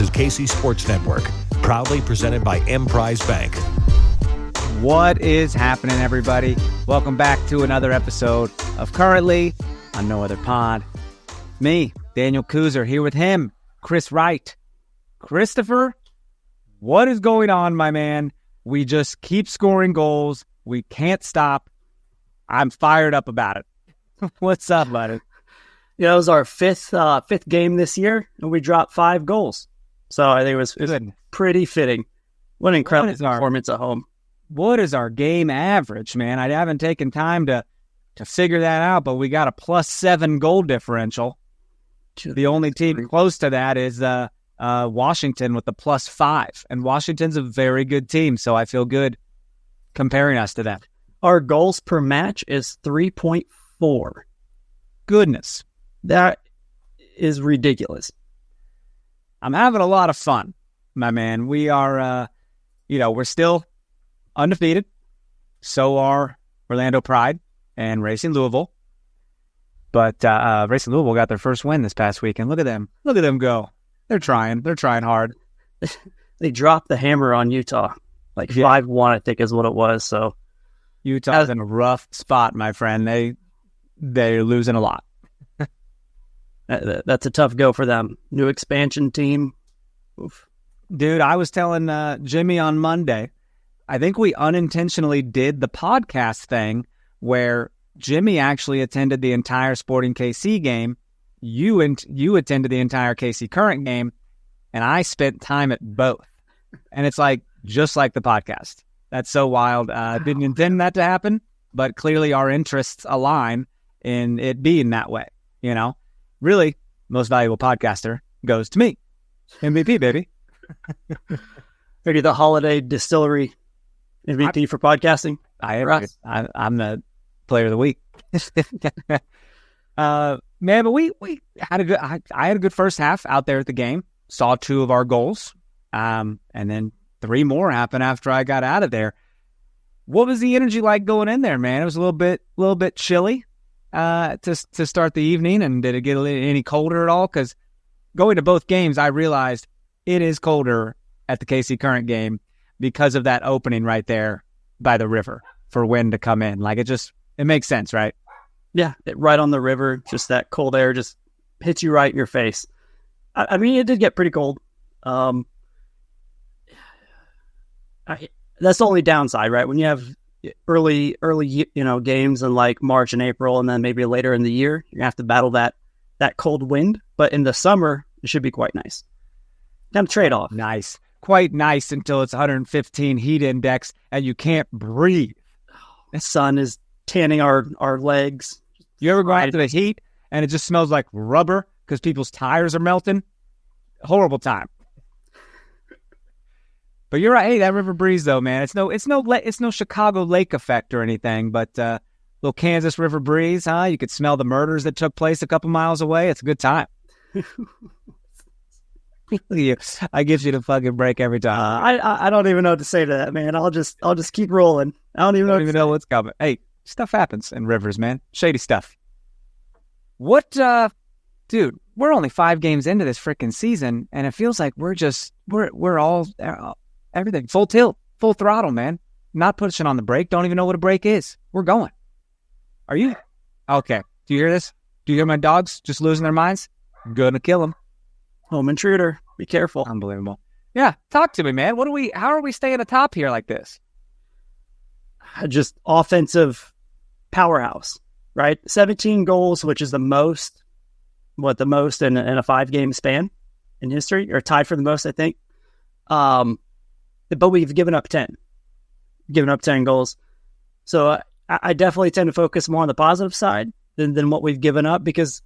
is KC Sports Network, proudly presented by Emprise Bank. What is happening, everybody? Welcome back to another episode of Currently on No Other Pod. Me, Daniel Kooser, here with him, Chris Wright. Christopher, what is going on, my man? We just keep scoring goals. We can't stop. I'm fired up about it. What's up, buddy? It was our fifth game this year, and we dropped 5 goals. So I think it was pretty fitting. What an incredible performance at home. What is our game average, man? I haven't taken time to figure that out, but we got a +7 goal differential. The only team close to that is Washington with the +5. And Washington's a very good team, so I feel good comparing us to them. Our goals per match is 3.4. Goodness. That is ridiculous. I'm having a lot of fun, my man. We are, we're still undefeated. So are Orlando Pride and Racing Louisville. But Racing Louisville got their first win this past week, and look at them. Look at them go. They're trying. They're trying hard. They dropped the hammer on Utah. 5-1, I think is what it was. So Utah's in a rough spot, my friend. They're losing a lot. That's a tough go for them. New expansion team. Oof. Dude, I was telling Jimmy on Monday, I think we unintentionally did the podcast thing where Jimmy actually attended the entire Sporting KC game. You attended the entire KC Current game, and I spent time at both. And it's just like the podcast. That's so wild. Didn't intend that to happen, but clearly our interests align in it being that way, Really, most valuable podcaster goes to me. MVP, baby. Maybe the Holiday Distillery MVP for podcasting. I'm the player of the week. Man, but we had a good. I had a good first half out there at the game. Saw 2 of our goals, and then 3 more happened after I got out of there. What was the energy like going in there, man? It was a little bit chilly to start the evening, and did it get any colder at all? Because going to both games, I realized it is colder at the KC Current game because of that opening right there by the river for wind to come in. It makes sense, right? Yeah, right on the river, just that cold air just hits you right in your face. I mean, it did get pretty cold. That's the only downside, right? When you have early, games in March and April, and then maybe later in the year, you have to battle that cold wind. But in the summer, it should be quite nice. Kind of trade off. Nice, quite nice until it's 115 heat index and you can't breathe. The sun is tanning our legs. You ever go out to the heat and it just smells like rubber because people's tires are melting? Horrible time. But you're right. Hey, that river breeze though, man. It's no Chicago lake effect or anything, but little Kansas river breeze, huh? You could smell the murders that took place a couple miles away. It's a good time. I give you the fucking break every time. I don't even know what to say to that, man. I'll just keep rolling. I don't even know what's coming. Hey, stuff happens in rivers, man. Shady stuff. What, dude? We're only 5 games into this freaking season, and it feels like we're all everything full tilt, full throttle, man. Not pushing on the brake. Don't even know what a brake is. We're going. Are you? Okay. Do you hear this? Do you hear my dogs just losing their minds? I'm gonna kill them. Home intruder. Be careful. Unbelievable. Yeah. Talk to me, man. How are we staying atop here like this? Just offensive powerhouse, right? 17 goals, which is the most in a 5-game span in history, or tied for the most, I think. But we've given up 10 goals. So I definitely tend to focus more on the positive side than what we've given up, because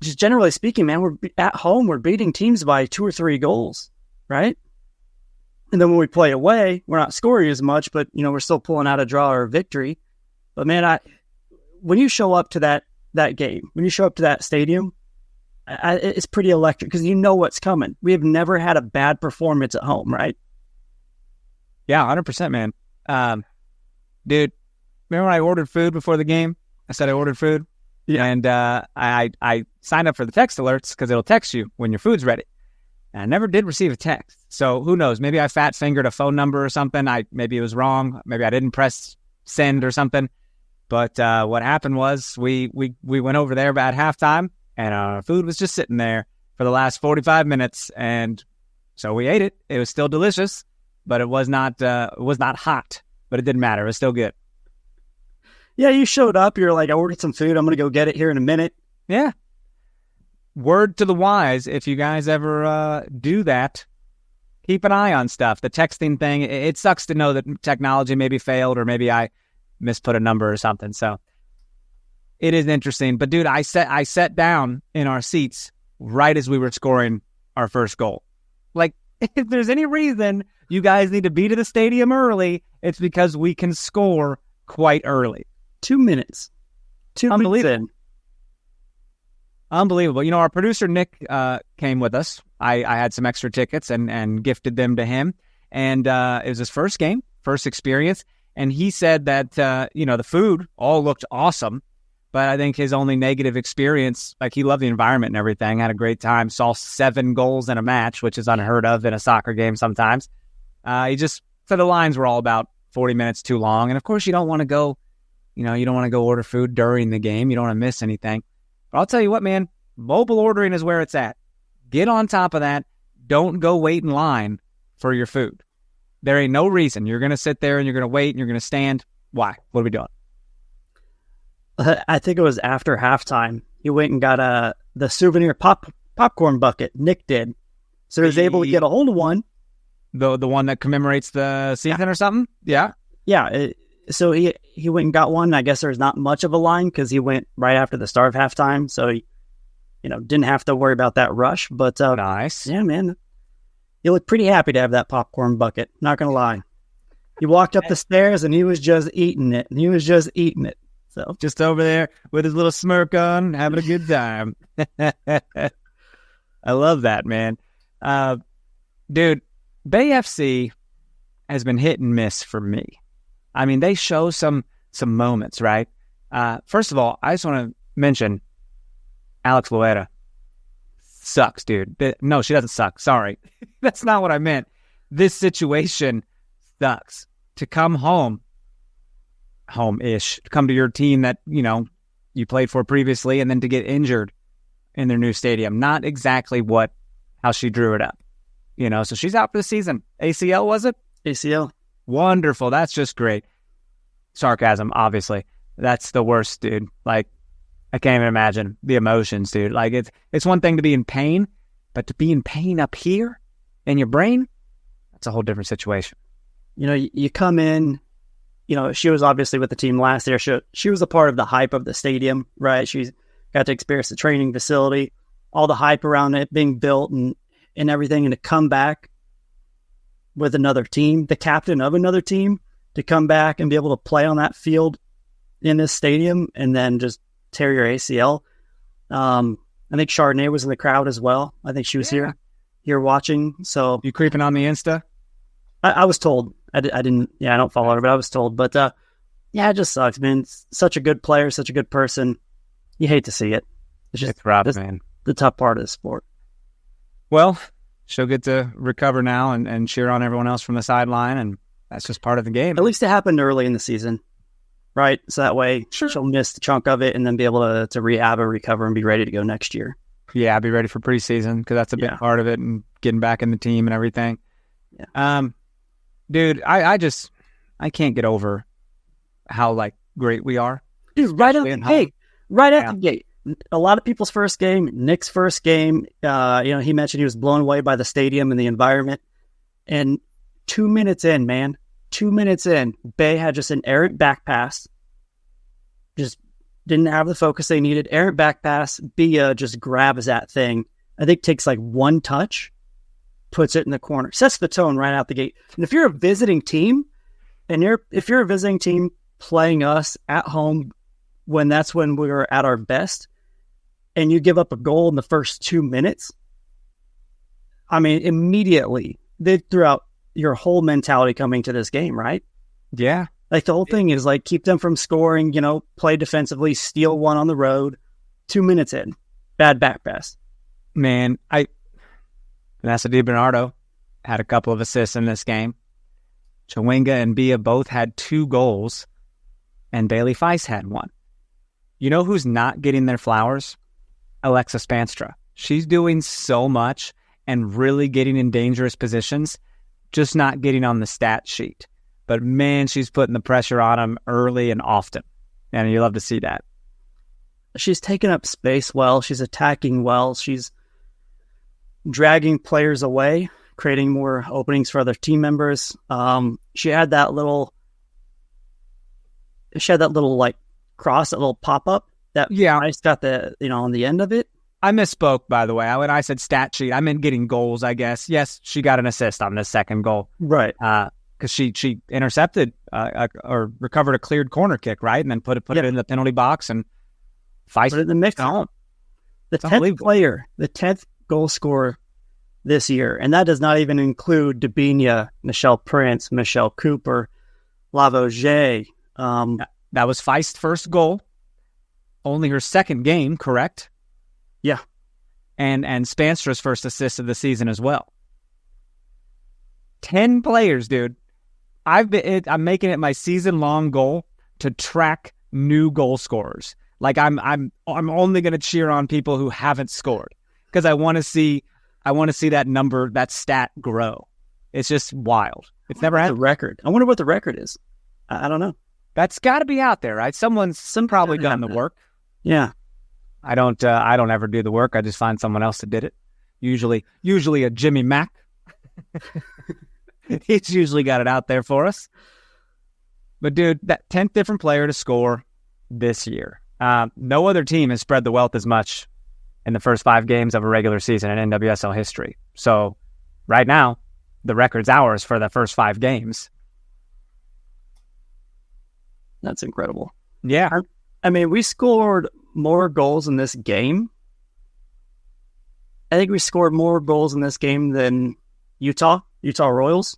just generally speaking, man, we're at home, we're beating teams by 2 or 3 goals, right? And then when we play away, we're not scoring as much, but we're still pulling out a draw or a victory. But man, when you show up to that game, when you show up to that stadium, it's pretty electric because you know what's coming. We have never had a bad performance at home, right? Yeah, 100%, man. Dude, remember when I ordered food before the game? I said I ordered food. Yeah. And I signed up for the text alerts because it'll text you when your food's ready. And I never did receive a text. So who knows? Maybe I fat fingered a phone number or something. Maybe it was wrong. Maybe I didn't press send or something. But what happened was we went over there about halftime, and our food was just sitting there for the last 45 minutes. And so we ate it. It was still delicious, but it was not hot. But it didn't matter. It was still good. Yeah, you showed up. You're like, I ordered some food. I'm going to go get it here in a minute. Yeah. Word to the wise, if you guys ever do that, keep an eye on stuff. The texting thing, it sucks to know that technology maybe failed or maybe I misput a number or something. So it is interesting. But, dude, I sat down in our seats right as we were scoring our first goal. Like, if there's any reason you guys need to be to the stadium early, it's because we can score quite early. 2 minutes. 2 minutes in. Unbelievable. You know, our producer, Nick, came with us. I had some extra tickets and gifted them to him. And it was his first game, first experience. And he said that, the food all looked awesome. But I think his only negative experience, like he loved the environment and everything, had a great time, saw 7 goals in a match, which is unheard of in a soccer game sometimes. He just said the lines were all about 40 minutes too long. And of course, you don't want to go order food during the game. You don't want to miss anything. But I'll tell you what, man, mobile ordering is where it's at. Get on top of that. Don't go wait in line for your food. There ain't no reason. You're going to sit there and you're going to wait and you're going to stand. Why? What are we doing? I think it was after halftime. He went and got the souvenir popcorn bucket. Nick did. So he was able to get a hold of one. The one that commemorates the season or something? Yeah. Yeah. So he went and got one. I guess there's not much of a line because he went right after the start of halftime. So he, didn't have to worry about that rush. But nice. Yeah, man. You look pretty happy to have that popcorn bucket. Not going to lie. He walked up the stairs and he was just eating it. So just over there with his little smirk on, having a good time. I love that, man. Dude, Bay FC has been hit and miss for me. I mean, they show some moments, right? First of all, I just want to mention Alex Loera. Sucks, dude. No, she doesn't suck. Sorry. That's not what I meant. This situation sucks. To come home-ish, to come to your team that, you played for previously, and then to get injured in their new stadium. Not exactly how she drew it up. So she's out for the season. ACL, was it? ACL. Wonderful. That's just great. Sarcasm, obviously. That's the worst, dude. Like, I can't even imagine the emotions, dude. Like, it's one thing to be in pain, but to be in pain up here in your brain, that's a whole different situation. You come in, she was obviously with the team last year. She was a part of the hype of the stadium, right? She's got to experience the training facility, all the hype around it being built and everything, and to come back with another team, the captain of another team, to come back and be able to play on that field in this stadium and then just tear your ACL. I think Chardonnay was in the crowd as well. I think she was here watching. So you creeping on the Insta? I was told. I didn't. Yeah, I don't follow her, but I was told. But it just sucks, man. Such a good player, such a good person. You hate to see it. It's rough, man. The tough part of the sport. Well, she'll get to recover now and cheer on everyone else from the sideline, and that's just part of the game. At least it happened early in the season, right? So that way she'll miss the chunk of it and then be able to rehab and recover and be ready to go next year. Yeah, be ready for preseason because that's a big part of it and getting back in the team and everything. Yeah. Dude, I can't get over how great we are. Dude, right out the gate. A lot of people's first game, Nick's first game. He mentioned he was blown away by the stadium and the environment. And 2 minutes in, man, 2 minutes in, Bay had just an errant back pass. Just didn't have the focus they needed. Errant back pass. Bia just grabs that thing. I think takes one touch, puts it in the corner, sets the tone right out the gate. And if you're a visiting team, if you're a visiting team playing us at home, that's when we were at our best, and you give up a goal in the first 2 minutes, I mean, immediately they threw out your whole mentality coming to this game, right? Yeah. The whole thing is keep them from scoring, play defensively, steal one on the road. 2 minutes in, bad back pass. Man, Vanessa DiBernardo had a couple of assists in this game. Chawinga and Bia both had 2 goals, and Bailey Feist had 1. You know who's not getting their flowers? Alexa Spanstra. She's doing so much and really getting in dangerous positions, just not getting on the stat sheet. But man, she's putting the pressure on them early and often. And you love to see that. She's taking up space well. She's attacking well. She's dragging players away, creating more openings for other team members. She had that little like cross, that little pop up that I got the on the end of it. I misspoke, by the way. When I said stat sheet, I meant getting goals, I guess. Yes, she got an assist on the second goal. Right. Because she intercepted or recovered a cleared corner kick, right? And then put it in the penalty box and Feist put it in the mix. The 10th player, the 10th goal scorer this year. And that does not even include Dabinia, Michelle Prince, Michelle Cooper, Lavoisier. That was Feist's first goal. Only her second game, correct? Yeah. And Spanstra's first assist of the season as well. 10 players, dude. I'm making it my season-long goal to track new goal scorers. Like I'm only going to cheer on people who haven't scored because I want to see that number, that stat grow. It's just wild. It's never had the record. I wonder what the record is. I don't know. That's got to be out there, right? Someone's probably done the work. Yeah. I don't ever do the work. I just find someone else that did it. Usually a Jimmy Mack. He's usually got it out there for us. But dude, that 10th different player to score this year. No other team has spread the wealth as much in the first 5 games of a regular season in NWSL history. So right now, the record's ours for the first 5 games. That's incredible. Yeah. I mean, we scored more goals in this game. I think we scored more goals in this game than Utah Royals.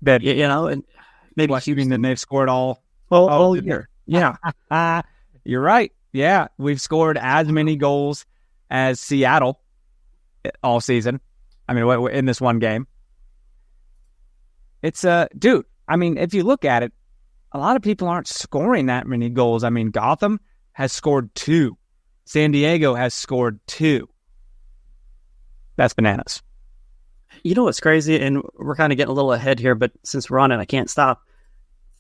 That and maybe Houston, that they've scored all year. Yeah. You're right. Yeah, we've scored as many goals as Seattle all season. I mean, in this one game. It's dude. I mean, if you look at it, a lot of people aren't scoring that many goals. I mean, Gotham has scored 2. San Diego has scored 2. That's bananas. You know what's crazy? And we're kind of getting a little ahead here, but since we're on it, I can't stop.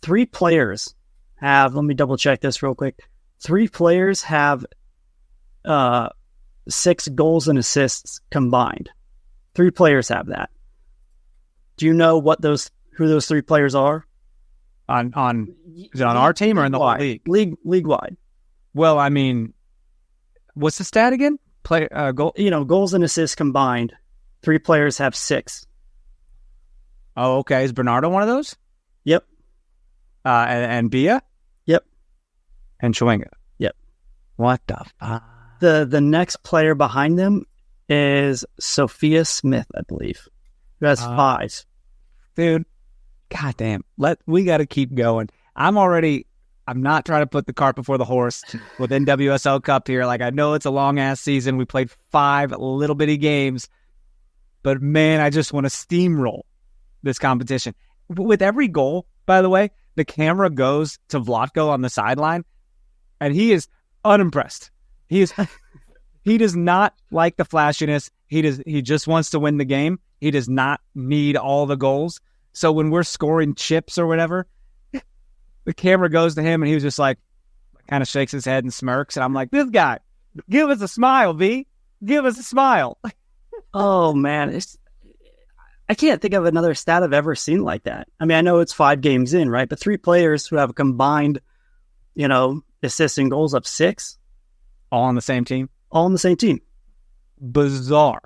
3 players have, let me double check this real quick. 3 players have 6 goals and assists combined. 3 players have that. Do you know who those 3 players are? Is it on our team or in the whole league? League wide. Well, I mean, what's the stat again? Goals and assists combined. 3 players have 6. Oh, okay. Is Bernardo one of those? Yep. And Bia? Yep. And Chawinga? Yep. What the fuck? The next player behind them is Sophia Smith, I believe, who has 5. Dude, goddamn. We got to keep going. I'm not trying to put the cart before the horse with NWSL Cup here. Like, I know it's a long-ass season. We played 5 little bitty games. But, man, I just want to steamroll this competition. With every goal, by the way, the camera goes to Vlatko on the sideline, and he is unimpressed. He does not like the flashiness. He just wants to win the game. He does not need all the goals. So when we're scoring chips or whatever, the camera goes to him, and he was just like, kind of shakes his head and smirks. And I'm like, this guy, give us a smile, V. Give us a smile. Oh, man. I can't think of another stat I've ever seen like that. I mean, I know it's 5 games in, right? But 3 players who have a combined, assists and goals of 6. All on the same team? All on the same team. Bizarre.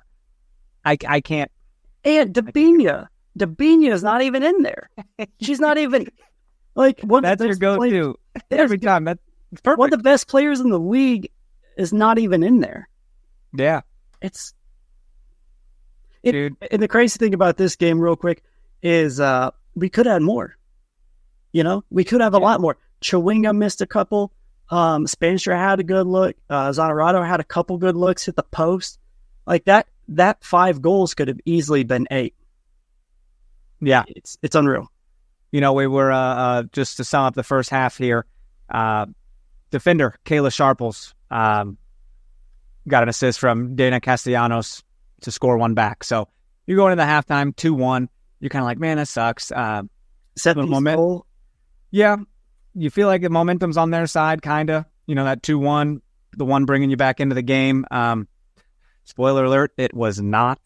I can't. And Dabinia is not even in there. She's not even, like, one That's your go-to every time. That's perfect. One of the best players in the league is not even in there. Yeah. Dude. And the crazy thing about this game, real quick, is we could add more. We could have a lot more. Chawinga missed a couple. Spanstra had a good look. Zanarado had a couple good looks, hit the post. Like that that 5 goals could have easily been 8. Yeah. It's unreal. We were, just to sum up the first half here, defender Kayla Sharples got an assist from Dana Castellanos to score one back. So you're going into halftime 2-1. You're kind of like, man, that sucks. Set the moment. Yeah. You feel like the momentum's on their side, kind of. That 2-1, the one bringing you back into the game. Spoiler alert, it was not.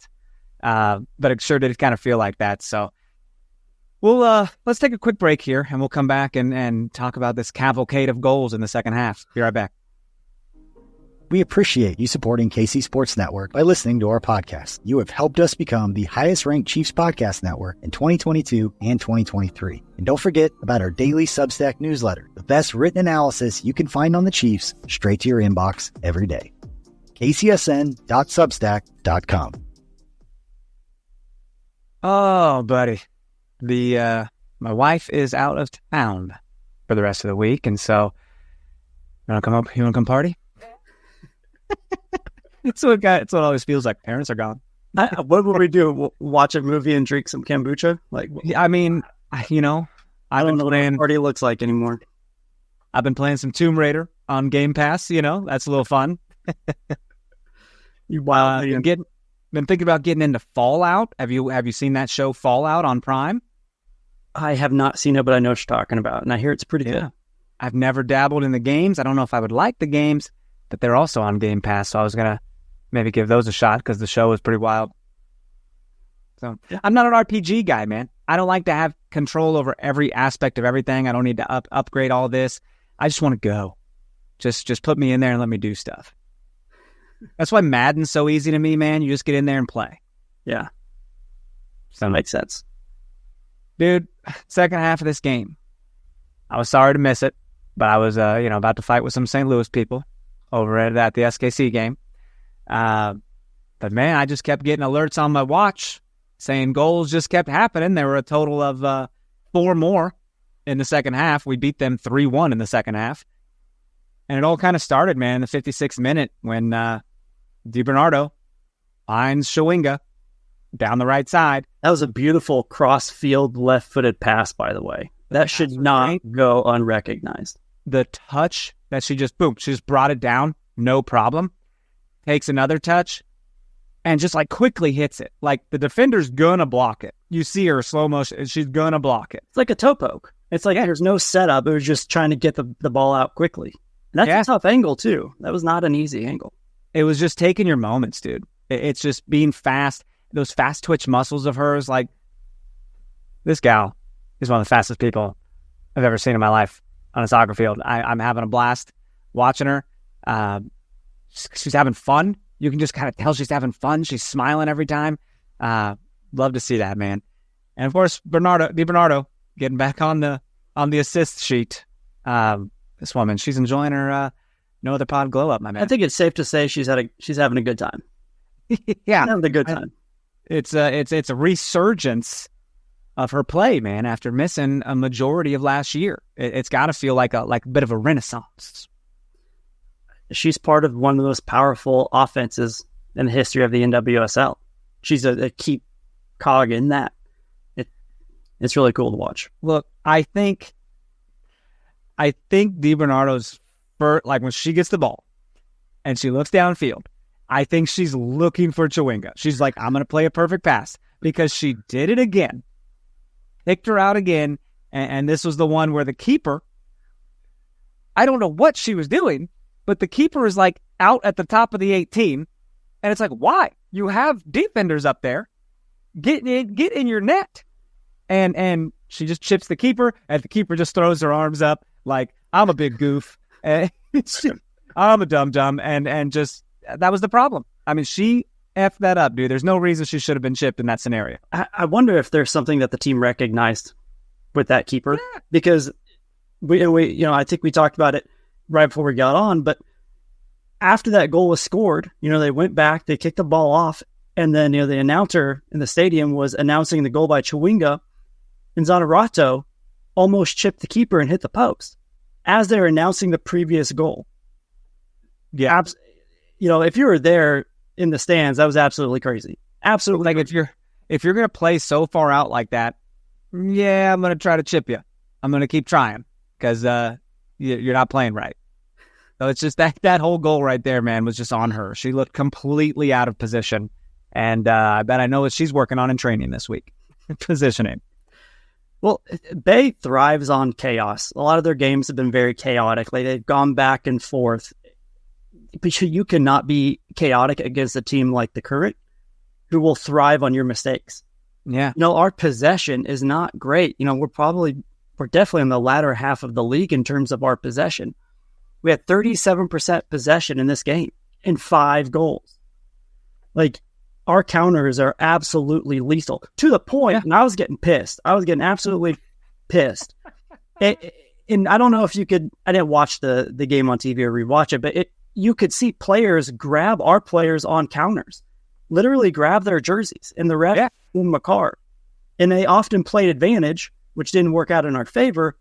But it sure did kind of feel like that. So let's take a quick break here, and we'll come back and talk about this cavalcade of goals in the second half. Be right back. We appreciate you supporting KC Sports Network by listening to our podcast. You have helped us become the highest-ranked Chiefs podcast network in 2022 and 2023. And don't forget about our daily Substack newsletter, the best written analysis you can find on the Chiefs straight to your inbox every day. kcsn.substack.com. Oh, buddy. My wife is out of town for the rest of the week, and so you want to come party? It's what it always feels like. Parents are gone. What would we do? Watch a movie and drink some kombucha? I don't know what a party looks like anymore. I've been playing some Tomb Raider on Game Pass. That's a little fun. Been thinking about getting into Fallout. Have you seen that show Fallout on Prime? I have not seen it, but I know what you're talking about, and I hear it's pretty good. I've never dabbled in the games. I don't know if I would like the games, but they're also on Game Pass, so I was gonna maybe give those a shot because the show is pretty wild. So I'm not an RPG guy, man. I don't like to have control over every aspect of everything. I don't need to upgrade all this. I just want to go. Just put me in there and let me do stuff. That's why Madden's so easy to me, man. You just get in there and play. Yeah. That makes sense. Dude, second half of this game, I was sorry to miss it, but I was, about to fight with some St. Louis people over at the SKC game. But man, I just kept getting alerts on my watch saying goals just kept happening. There were a total of 4 more in the second half. We beat them 3-1 in the second half. And it all kind of started, man, in the 56th minute when DiBernardo finds Chawinga down the right side. That was a beautiful cross-field left-footed pass, by the way. That should not go unrecognized. The touch that she just brought it down, no problem. Takes another touch and just quickly hits it. The defender's gonna block it. You see her slow motion, she's gonna block it. It's like a toe poke. It's there's no setup. It was just trying to get the ball out quickly. And that's a tough angle, too. That was not an easy angle. It was just taking your moments, dude. It's just being fast. Those fast twitch muscles of hers, this gal is one of the fastest people I've ever seen in my life on a soccer field. I'm having a blast watching her. She's having fun. You can just kind of tell she's having fun. She's smiling every time. Love to see that, man. And of course, DiBernardo getting back on the assist sheet. This woman, she's enjoying her no other pod glow up, my man. I think it's safe to say she's having a good time. Yeah, having a good time. It's a resurgence of her play, man. After missing a majority of last year, it's got to feel like a bit of a renaissance. She's part of one of the most powerful offenses in the history of the NWSL. She's a key cog in that. It's really cool to watch. Look, I think DiBernardo's when she gets the ball and she looks downfield, I think she's looking for Chawinga. She's like, I'm going to play a perfect pass because she did it again. Picked her out again, and this was the one where the keeper, I don't know what she was doing, but the keeper is out at the top of the 18, and it's why? You have defenders up there. Get in your net. And she just chips the keeper, and the keeper just throws her arms up I'm a big goof. I'm a dum-dum, and just, that was the problem. I mean, she effed that up, dude. There's no reason she should have been chipped in that scenario. I wonder if there's something that the team recognized with that keeper, because we I think we talked about it right before we got on, but after that goal was scored, they went back, they kicked the ball off, and then, the announcer in the stadium was announcing the goal by Chawinga, and Zanerato almost chipped the keeper and hit the post as they're announcing the previous goal. Yeah. If you were there, in the stands. That was absolutely crazy. Absolutely. Like if you're going to play so far out like that, yeah, I'm going to try to chip you. I'm going to keep trying because you're not playing right. So it's just that whole goal right there, man, was just on her. She looked completely out of position. And I bet I know what she's working on in training this week. Positioning. Well, Bay thrives on chaos. A lot of their games have been very chaotic. Like they've gone back and forth. But you cannot be chaotic against a team like the Current, who will thrive on your mistakes. Yeah. Our possession is not great. We're definitely in the latter half of the league in terms of our possession. We had 37% possession in this game and 5 goals. Like, our counters are absolutely lethal to the point, and I was getting pissed. I was getting absolutely pissed. And I don't know if you could, I didn't watch the game on TV or rewatch it, but you could see players grab our players on counters, literally grab their jerseys, and the ref gave them a card. And they often played advantage, which didn't work out in our favor,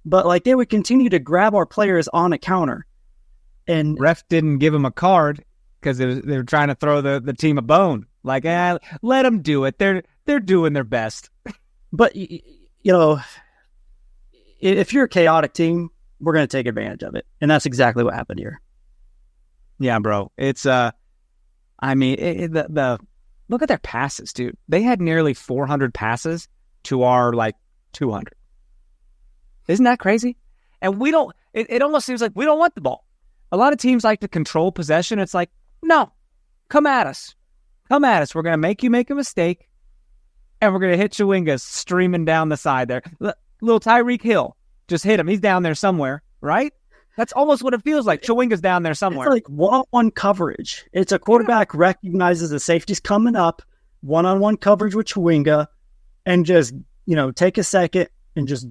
but like they would continue to grab our players on a counter. And ref didn't give them a card because they were trying to throw the team a bone. Like, let them do it. They're doing their best. But if you're a chaotic team, we're going to take advantage of it, and that's exactly what happened here. Yeah, bro. It's look at their passes, dude. They had nearly 400 passes to our 200. Isn't that crazy? And we don't. It almost seems like we don't want the ball. A lot of teams like to control possession. It's like, no, come at us. Come at us. We're going to make you make a mistake, and we're going to hit Chewinga streaming down the side there. Little Tyreek Hill, just hit him. He's down there somewhere, right? That's almost what it feels like. Chewinga's down there somewhere. It's like one-on-one coverage. It's a quarterback recognizes the safety's coming up, one-on-one coverage with Chewinga, and just, take a second and just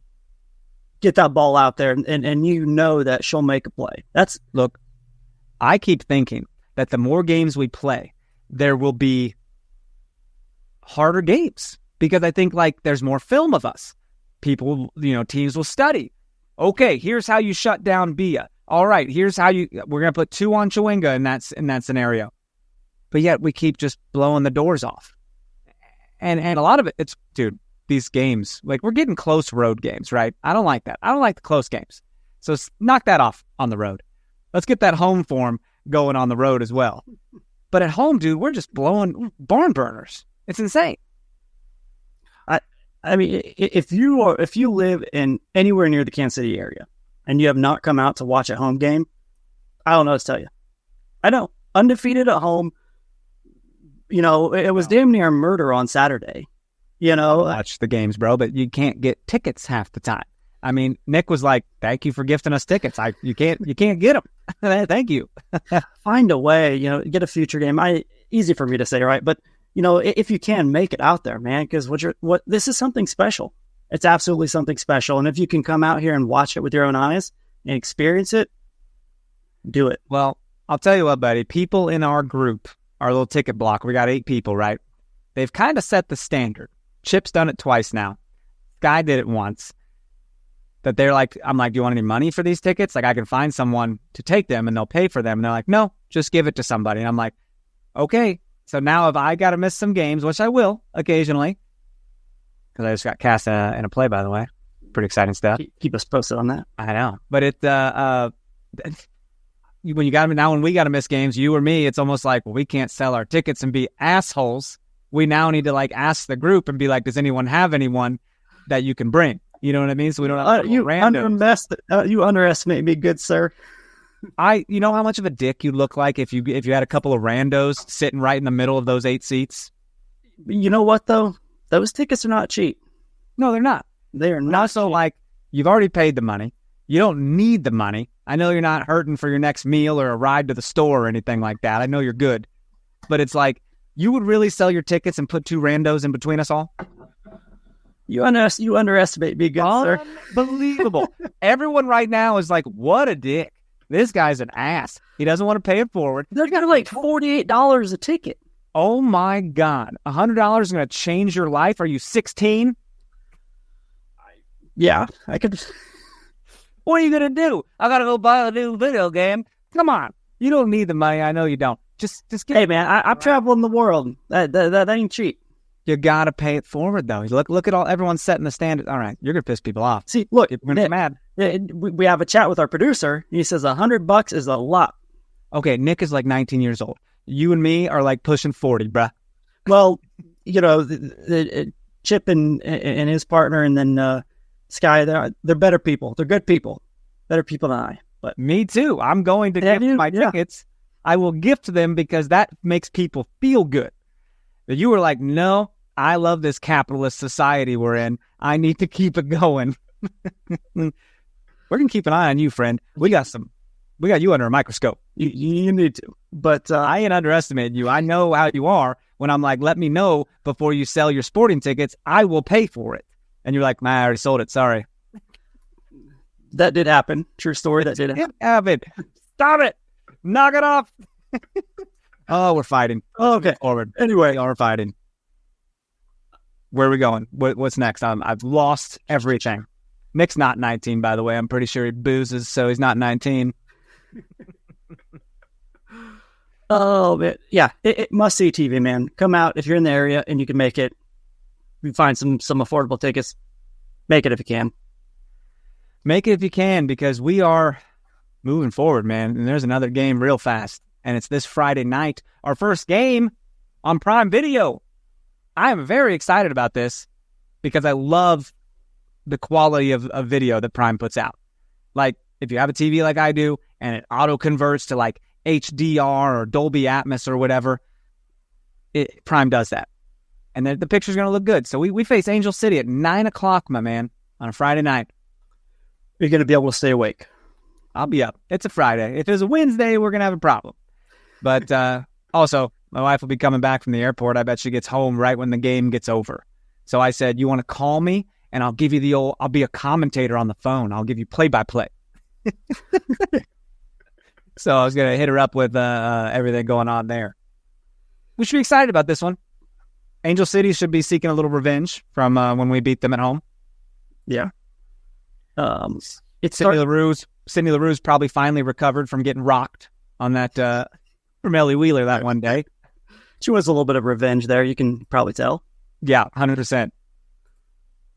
get that ball out there, and that she'll make a play. Look, I keep thinking that the more games we play, there will be harder games because I think there's more film of us. People, teams will study. Okay, here's how you shut down Bia. All right, here's how we're going to put 2 on Chewinga in that scenario. But yet we keep just blowing the doors off. And a lot of it, these games, we're getting close road games, right? I don't like that. I don't like the close games. So knock that off on the road. Let's get that home form going on the road as well. But at home, dude, we're just blowing barn burners. It's insane. I mean, if you live in anywhere near the Kansas City area and you have not come out to watch a home game, I don't know what to tell you. I know, undefeated at home. It was damn near murder on Saturday. Watch the games, bro, but you can't get tickets half the time. I mean, Nick was like, "Thank you for gifting us tickets. You can't get them. Thank you." Find a way, get a future game. Easy for me to say, right? But if you can, make it out there, man, because this is something special. It's absolutely something special. And if you can come out here and watch it with your own eyes and experience it, do it. Well, I'll tell you what, buddy. People in our group, our little ticket block, we got 8 people, right? They've kind of set the standard. Chip's done it twice now. Guy did it once. That they're like, I'm like, do you want any money for these tickets? I can find someone to take them and they'll pay for them. And they're like, no, just give it to somebody. And I'm like, okay. So now if I got to miss some games, which I will occasionally, because I just got cast in a play, by the way. Pretty exciting stuff. Keep us posted on that. I know. But when we got to miss games, you or me, it's almost like, well, we can't sell our tickets and be assholes. We now need to ask the group and be like, does anyone have anyone that you can bring? You know what I mean? So we don't have you underestimate me, good sir. You know how much of a dick you'd look like if you had a couple of randos sitting right in the middle of those 8 seats? You know what though? Those tickets are not cheap. No, they're not. They are not. Also, you've already paid the money. You don't need the money. I know you're not hurting for your next meal or a ride to the store or anything like that. I know you're good, but it's like you would really sell your tickets and put 2 randos in between us all. You underestimate me, good sir. Unbelievable. Everyone right now is like, what a dick. This guy's an ass. He doesn't want to pay it forward. They're $48 a ticket. Oh my God. $100 is going to change your life? Are you 16? Yeah, I could. What are you going to do? I got to go buy a new video game. Come on. You don't need the money. I know you don't. Just get. Hey, man, I'm traveling the world. That ain't cheap. You gotta pay it forward, though. Look at everyone setting the standard. All right, you're gonna piss people off. See, look, People are gonna get mad. We have a chat with our producer. He says $100 is a lot. Okay, Nick is like 19 years old. You and me are like pushing 40, bruh. Well, Chip and his partner, and then Sky, they're better people. They're good people, better people than I. But Me too. I'm going to gift my tickets. I will gift them because that makes people feel good. But you were like, no, I love this capitalist society we're in. I need to keep it going. We're gonna keep an eye on you, friend. We got you under a microscope. you need to. But I ain't underestimating you. I know how you are. When I'm like, let me know before you sell your sporting tickets, I will pay for it. And you're like, I already sold it. Sorry. that did happen. True story. That did happen. Have it. Stop it. Knock it off. Oh, we're fighting. Okay. Forward. Anyway, We're fighting. Where are we going? What's next? I've lost everything. Nick's not 19, by the way. I'm pretty sure he boozes, so he's not 19. Oh, man. Yeah, it must see TV, man. Come out if you're in the area and you can make it. You find some affordable tickets. Make it if you can. Make it if you can, because we are moving forward, man. And there's another game real fast, and it's this Friday night. Our first game on Prime Video. I am very excited about this because I love the quality of video that Prime puts out. Like, if you have a TV like I do, and it auto-converts to like HDR or Dolby Atmos or whatever, Prime does that. And the picture's going to look good. So we face Angel City at 9 o'clock, my man, on a Friday night. You're going to be able to stay awake. I'll be up. It's a Friday. If it's a Wednesday, we're going to have a problem. But also, my wife will be coming back from the airport. I bet she gets home right when the game gets over. So I said, you want to call me? And I'll give you I'll be a commentator on the phone. I'll give you play-by-play. So I was going to hit her up with everything going on there. We should be excited about this one. Angel City should be seeking a little revenge from when we beat them at home. Yeah. Sidney LaRue's probably finally recovered from getting rocked on that from Ellie Wheeler that one day. She wants a little bit of revenge there. You can probably tell. Yeah, 100%.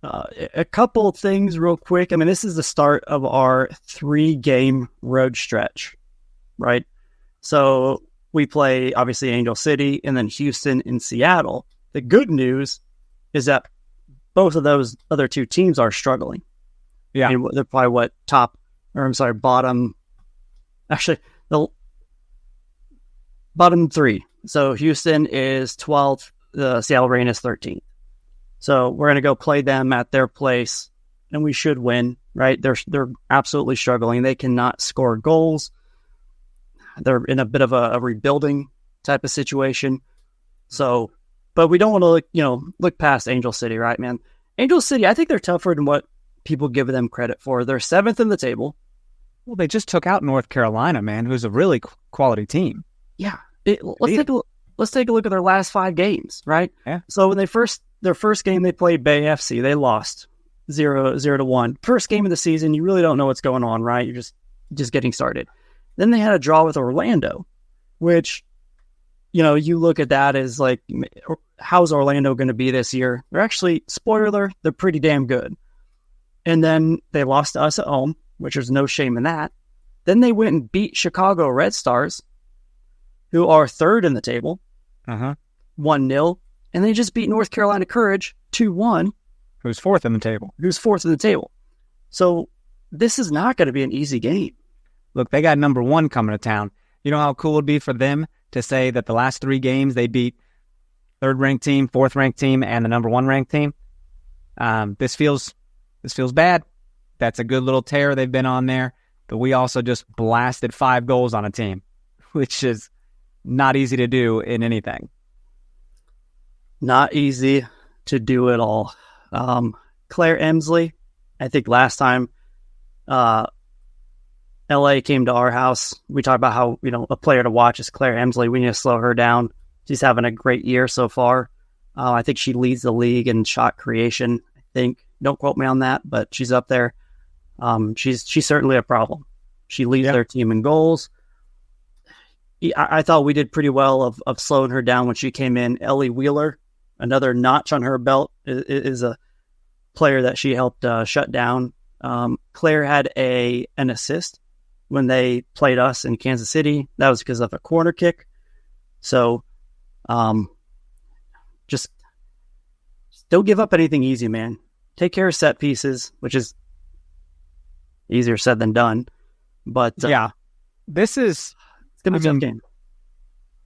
A couple things real quick. I mean, this is the start of our 3-game road stretch, right? So we play, obviously, Angel City and then Houston and Seattle. The good news is that both of those other two teams are struggling. Yeah. I mean, they're probably bottom. Actually, the bottom 3. So Houston is 12th. The Seattle Reign is 13th. So we're going to go play them at their place, and we should win, right? They're absolutely struggling. They cannot score goals. They're in a bit of a rebuilding type of situation. So, but we don't want to look past Angel City, right, man? Angel City, I think they're tougher than what people give them credit for. They're 7th in the table. Well, they just took out North Carolina, man, who's a really quality team. Yeah. Let's take a look at their last 5 games, right? Yeah. So when their first game, they played Bay FC. They lost 0-1. First game of the season, you really don't know what's going on, right? You're just getting started. Then they had a draw with Orlando, which, you look at that as like, how's Orlando going to be this year? They're actually, spoiler, they're pretty damn good. And then they lost to us at home, which there's no shame in that. Then they went and beat Chicago Red Stars, who are 3rd in the table, 1-0. And they just beat North Carolina Courage 2-1. Who's 4th in the table. So this is not going to be an easy game. Look, they got number 1 coming to town. You know how cool it would be for them to say that the last 3 games they beat 3rd-ranked team, 4th-ranked team, and the number 1 ranked team? This feels bad. That's a good little tear they've been on there. But we also just blasted 5 goals on a team, which is not easy to do in anything. Not easy to do it all. Claire Emsley, I think last time LA came to our house, we talked about how, a player to watch is Claire Emsley. We need to slow her down. She's having a great year so far. I think she leads the league in shot creation. I think, don't quote me on that, but she's up there. She's certainly a problem. She leads their team in goals. I thought we did pretty well of slowing her down when she came in. Ellie Wheeler, another notch on her belt, is a player that she helped shut down. Claire had an assist when they played us in Kansas City. That was because of a corner kick. So just don't give up anything easy, man. Take care of set pieces, which is easier said than done. But this is it's gonna be a tough game.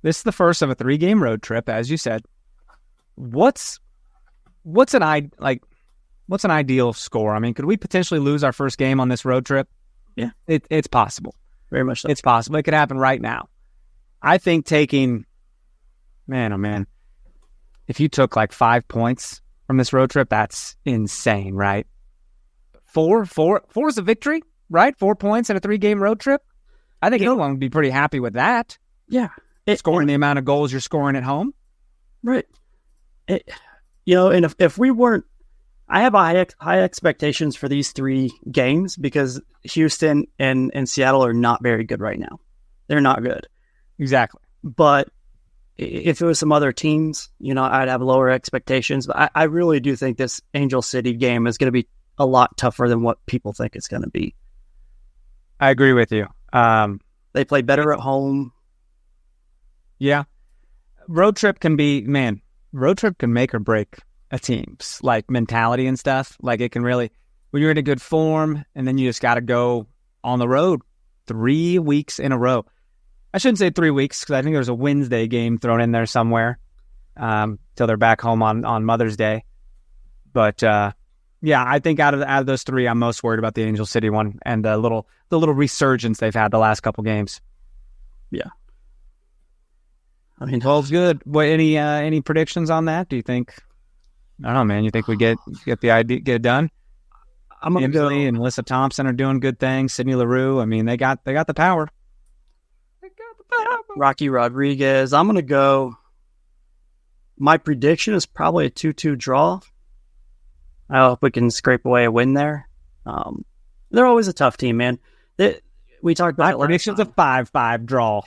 This is the first of a 3-game road trip, as you said. What's an ideal score? I mean, could we potentially lose our first game on this road trip? Yeah, it's possible. Very much so. It's possible. It could happen right now. I think taking, if you took like 5 points from this road trip, that's insane, right? Four is a victory, right? 4 points in a 3-game road trip. I think anyone would be pretty happy with that. Yeah. Scoring the amount of goals you're scoring at home. Right. And if we weren't, I have high expectations for these 3 games because Houston and Seattle are not very good right now. They're not good. Exactly. But if it was some other teams, I'd have lower expectations. But I really do think this Angel City game is going to be a lot tougher than what people think it's going to be. I agree with you. They play better at home. Yeah. Road trip can make or break a team's like mentality and stuff. Like it can really, when you're in a good form and then you just got to go on the road 3 weeks in a row. I shouldn't say 3 weeks because I think there's a Wednesday game thrown in there somewhere till they're back home on Mother's Day. But I think out of those 3, I'm most worried about the Angel City one and the little resurgence they've had the last couple games. Yeah. I mean, well, good. What any predictions on that? Do you think? I don't know, man. You think we get the idea, get it done? I'm gonna go. Emily and Alyssa Thompson are doing good things. Sydney LaRue. I mean, they got the power. They got the power. Rocky Rodriguez. I'm gonna go. My prediction is probably a 2-2 draw. I hope we can scrape away a win there. They're always a tough team, man. We talked about predictions a 5-5 draw.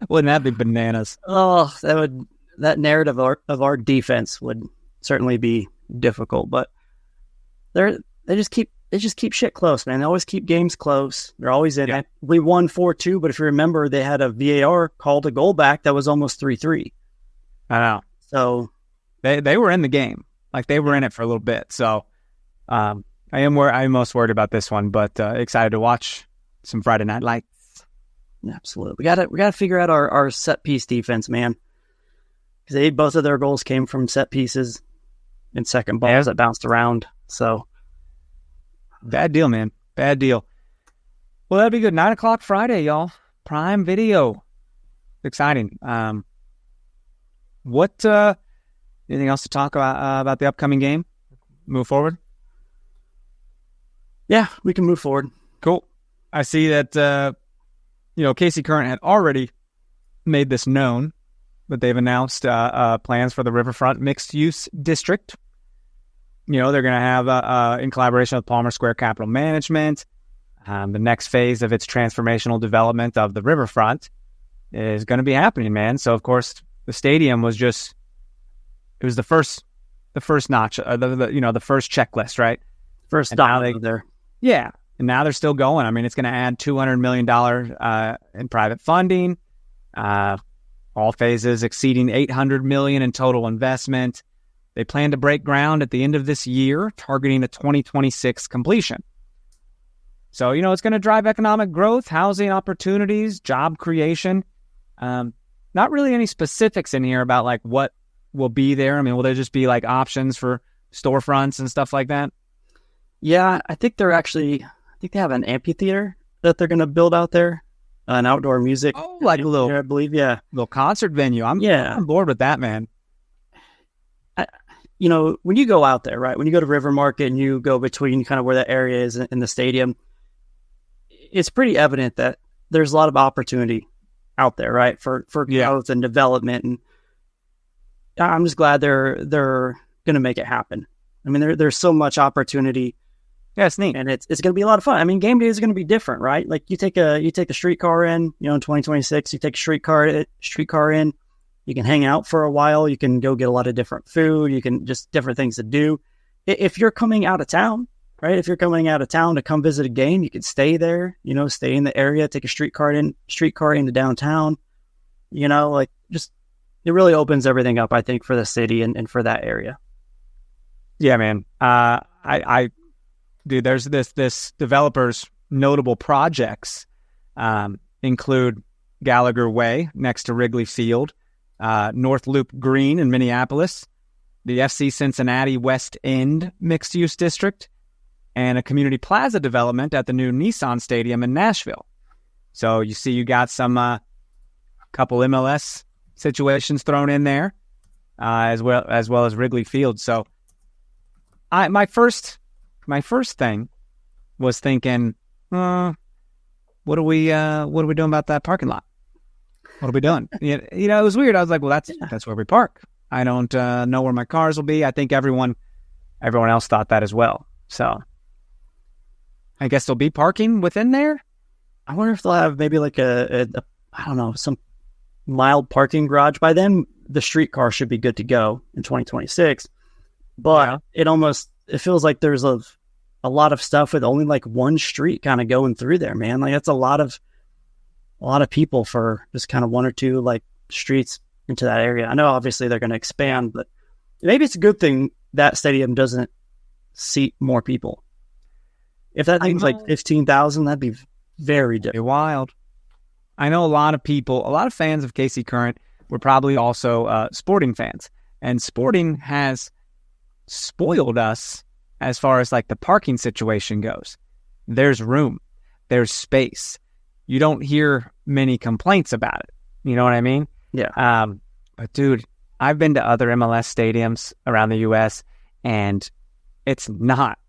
Wouldn't that be bananas? Oh, that narrative of our defense would certainly be difficult, but they just keep shit close, man. They always keep games close. They're always in it. We won 4-2, but if you remember, they had a VAR called a goal back that was almost 3-3. I know. So they were in the game, like they were in it for a little bit. So I'm most worried about this one, but excited to watch some Friday Night Lights. Absolutely, we gotta figure out our set piece defense, man. Because both of their goals came from set pieces and second balls that bounced around. So bad deal, man. Bad deal. Well, that'd be good. 9:00 Friday, y'all. Prime Video. Exciting. What? Anything else to talk about the upcoming game? Move forward. Yeah, we can move forward. Cool. I see that, Casey Current had already made this known, but they've announced plans for the Riverfront Mixed-Use District. They're going to have, in collaboration with Palmer Square Capital Management, the next phase of its transformational development of the Riverfront is going to be happening, man. So, of course, the stadium was it was the first notch, the first checklist, right? First stop there. Yeah, and now they're still going. I mean, it's going to add $200 million in private funding, all phases exceeding $800 million in total investment. They plan to break ground at the end of this year, targeting a 2026 completion. So, it's going to drive economic growth, housing opportunities, job creation. Not really any specifics in here about like what will be there. I mean, will there just be like options for storefronts and stuff like that? Yeah, I think they have an amphitheater that they're going to build out there, an outdoor music. Oh, like a little, I believe, yeah. Little concert venue. I'm on board with that, man. When you go out there, right, when you go to River Market and you go between kind of where that area is in the stadium, it's pretty evident that there's a lot of opportunity out there, right, for growth and development. And I'm just glad they're going to make it happen. I mean, there's so much opportunity Yeah, it's neat. And it's going to be a lot of fun. I mean, game day is going to be different, right? Like you take a streetcar in, in 2026, you take a streetcar in, you can hang out for a while. You can go get a lot of different food. You can just different things to do. If you're coming out of town, right? If you're coming out of town to come visit a game, you can stay there, stay in the area, take a streetcar into downtown, like just, it really opens everything up, I think, for the city and for that area. Yeah, man. Dude, there's this developers' notable projects include Gallagher Way next to Wrigley Field, North Loop Green in Minneapolis, the FC Cincinnati West End mixed-use district, and a community plaza development at the new Nissan Stadium in Nashville. So you got some couple MLS situations thrown in there, as well as Wrigley Field. So my first thing was thinking, what are we doing about that parking lot? What are we doing? It was weird. I was like, well, that's where we park. I don't know where my cars will be. I think everyone else thought that as well. So I guess there'll be parking within there. I wonder if they'll have maybe like I don't know, some mild parking garage. By then, the streetcar should be good to go in 2026. But it feels like there's a lot of stuff with only like one street kind of going through there, man. Like that's a lot of people for just kind of one or two like streets into that area. I know obviously they're going to expand, but maybe it's a good thing that stadium doesn't seat more people. If that thing's like 15,000, that'd be very different. Wild. I know a lot of fans of KC Current were probably also Sporting fans, and Sporting has spoiled us as far as like the parking situation goes. There's room, there's space. You don't hear many complaints about it. You know what I mean? Yeah. But dude, I've been to other MLS stadiums around the U.S. and it's not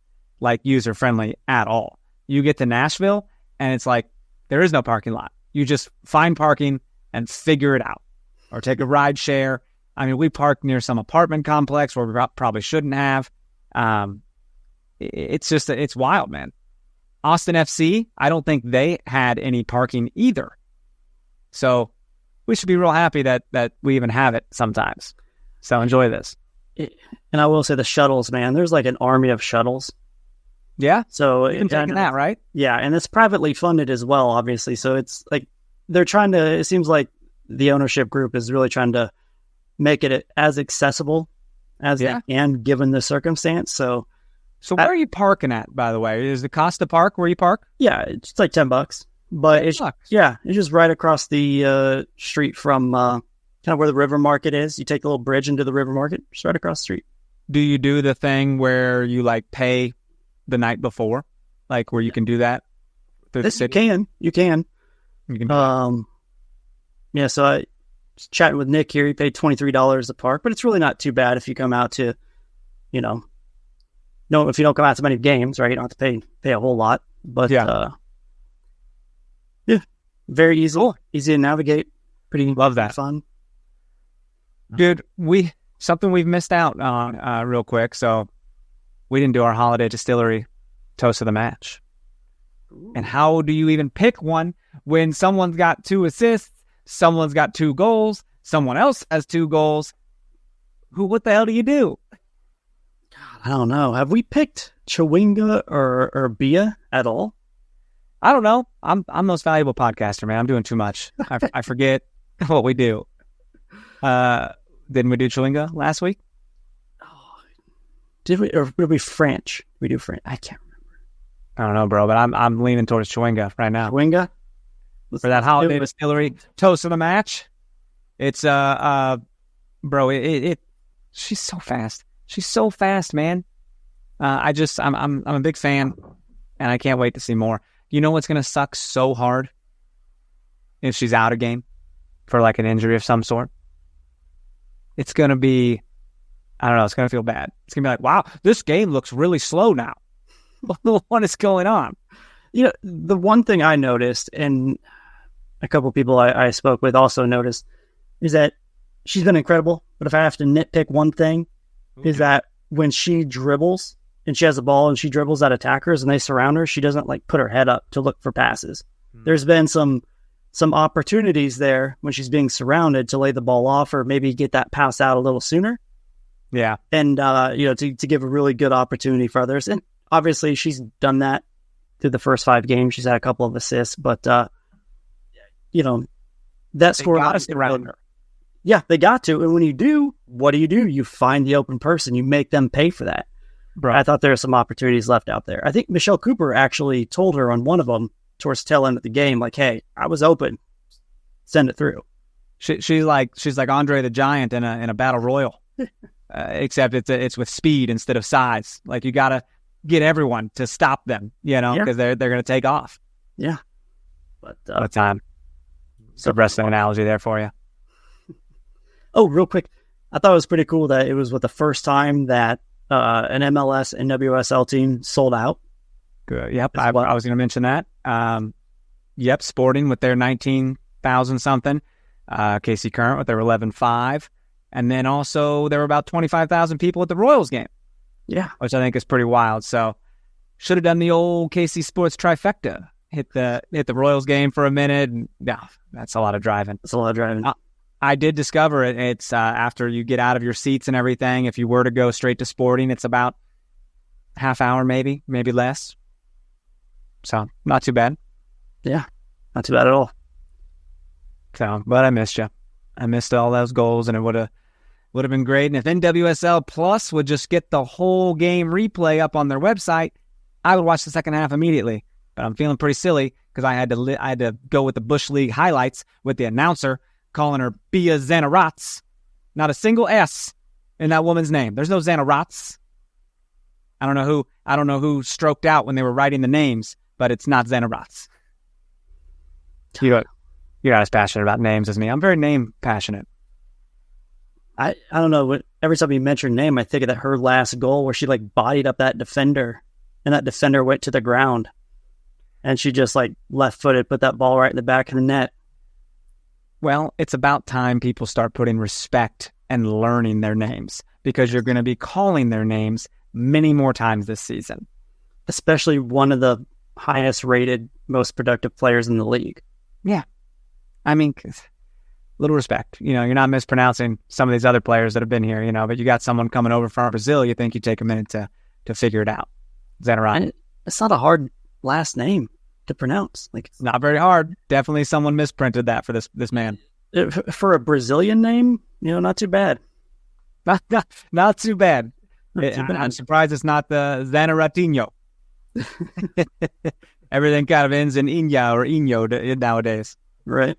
like user friendly at all. You get to Nashville and it's like there is no parking lot. You just find parking and figure it out, or take a ride share. I mean, we parked near some apartment complex where we probably shouldn't have. It's wild, man. Austin FC, I don't think they had any parking either. So we should be real happy that we even have it sometimes. So enjoy this. And I will say the shuttles, man, there's like an army of shuttles. Yeah. So you've been taking that, right? Yeah. And it's privately funded as well, obviously. So it's like it seems like the ownership group is really trying to make it as accessible as they can, given the circumstance. So where are you parking at, by the way? Is the cost to park where you park? Yeah, it's like $10. But it's just right across the street from kind of where the river market is. You take the little bridge into the river market, just right across the street. Do you do the thing where you like pay the night before, like where you can do that through the city? You can. Yeah. So I was chatting with Nick here. He paid $23 to park, but it's really not too bad if you come out to, if you don't come out to many games, right? You don't have to pay a whole lot, but very easy, easy to navigate. Pretty love that. Fun, dude. Something we've missed out on real quick. So we didn't do our holiday distillery toast of the match. Ooh. And how do you even pick one when someone's got 2 assists, someone's got 2 goals, someone else has 2 goals? What the hell do you do? I don't know. Have we picked Chewinga or Bia at all? I don't know. I'm most valuable podcaster, man. I'm doing too much. I forget what we do. Didn't we do Chewinga last week? Oh, did we? Or did we French? We do French. I can't remember. I don't know, bro. But I'm leaning towards Chewinga right now. Chewinga for that holiday distillery toast of the match. It's bro. She's so fast. She's so fast, man. I'm a big fan, and I can't wait to see more. You know what's gonna suck so hard? If she's out a game for like an injury of some sort. It's gonna be, I don't know. It's gonna feel bad. It's gonna be like, wow, this game looks really slow now. What is going on? The one thing I noticed, and a couple of people I spoke with also noticed, is that she's been incredible. But if I have to nitpick one thing, is that when she dribbles, and she has the ball and she dribbles at attackers and they surround her, she doesn't like put her head up to look for passes. There's been some opportunities there when she's being surrounded to lay the ball off or maybe get that pass out a little sooner. Yeah. And, to give a really good opportunity for others. And obviously she's done that through the first 5 games. She's had a couple of assists, but, that scoreline around her. Yeah, they got to. And when you do, what do? You find the open person. You make them pay for that. Right. I thought there were some opportunities left out there. I think Michelle Cooper actually told her on one of them towards the tail end of the game, like, hey, I was open. Send it through. She's like Andre the Giant in a battle royal, except it's with speed instead of size. Like, you got to get everyone to stop them, because they're going to take off. Yeah. But what time? So wrestling analogy there for you. Oh, real quick. I thought it was pretty cool that it was the first time that an MLS NWSL team sold out. Good. Yep. I was going to mention that. Yep. Sporting with their 19,000 something. KC Current with their 11,500. And then also there were about 25,000 people at the Royals game. Yeah. Which I think is pretty wild. So should have done the old KC Sports trifecta. Hit the Royals game for a minute. Yeah, that's a lot of driving. That's a lot of driving. I did discover it. It's after you get out of your seats and everything. If you were to go straight to Sporting, it's about half hour, maybe less. So not too bad. Yeah, not too bad at all. So, but I missed you. I missed all those goals, and it would have been great. And if NWSL Plus would just get the whole game replay up on their website, I would watch the second half immediately. But I'm feeling pretty silly because I had to go with the Bush League highlights with the announcer calling her Bia Zanarats. Not a single S in that woman's name. There's no Zanarats. I don't know who stroked out when they were writing the names, but it's not Zanarats. You're not as passionate about names as me. I'm very name passionate. I don't know. Every time you mention her name, I think of her last goal where she bodied up that defender, and that defender went to the ground, and she just left-footed, put that ball right in the back of the net. Well, it's about time people start putting respect and learning their names, because you're going to be calling their names many more times this season. Especially one of the highest-rated, most productive players in the league. Yeah. I mean, little respect. You're not mispronouncing some of these other players that have been here, but you got someone coming over from Brazil, you think you take a minute to figure it out. Is that right? It's not a hard last name to pronounce. It's not very hard. Definitely someone misprinted that for this man. For a Brazilian name, not too bad. Not too bad. I'm surprised it's not the Zanaratinho. Everything kind of ends in Inya or Inyo nowadays. Right.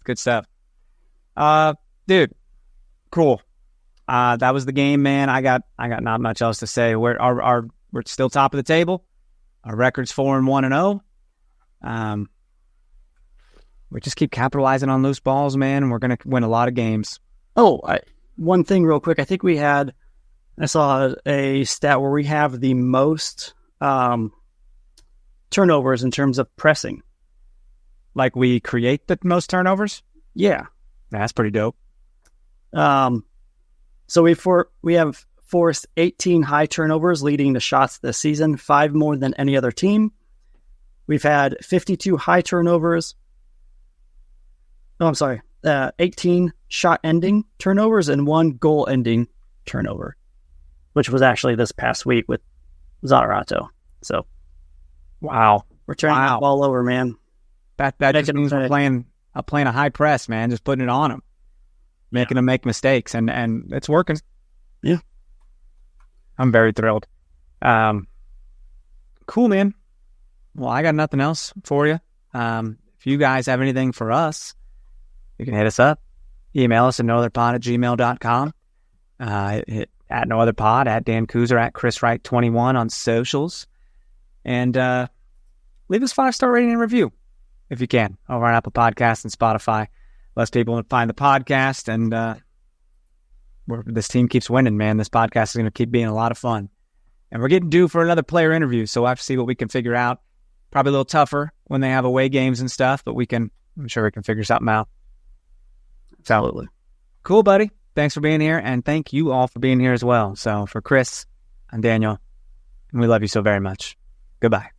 Good stuff. Dude, cool. That was the game, man. I got not much else to say. We're still top of the table. Our record's 4-1-0. We just keep capitalizing on loose balls, man, and we're going to win a lot of games. Oh, one thing real quick. I think I saw a stat where we have the most turnovers in terms of pressing. Like we create the most turnovers? Yeah. That's pretty dope. So we have forced 18 high turnovers leading to shots this season, 5 more than any other team. We've had 52 high turnovers. Oh, I'm sorry. 18 shot-ending turnovers and 1 goal-ending turnover, which was actually this past week with Zanarato. So, wow. We're turning the ball over, man. That just means we're playing a high press, man, just putting it on them, making them make mistakes, and it's working. Yeah. I'm very thrilled. Cool, man. Well, I got nothing else for you. If you guys have anything for us, you can hit us up. Email us at nootherpod@gmail.com. Hit at nootherpod, at Dan Kooser, at Chris Wright 21 on socials. And leave us 5-star rating and review if you can over on Apple Podcasts and Spotify. Less people find the podcast, and this team keeps winning, man. This podcast is going to keep being a lot of fun. And we're getting due for another player interview, so we'll have to see what we can figure out. Probably a little tougher when they have away games and stuff, but I'm sure we can figure something out. Absolutely. Cool, buddy. Thanks for being here, and thank you all for being here as well. So for Chris and Daniel, And we love you so very much. Goodbye.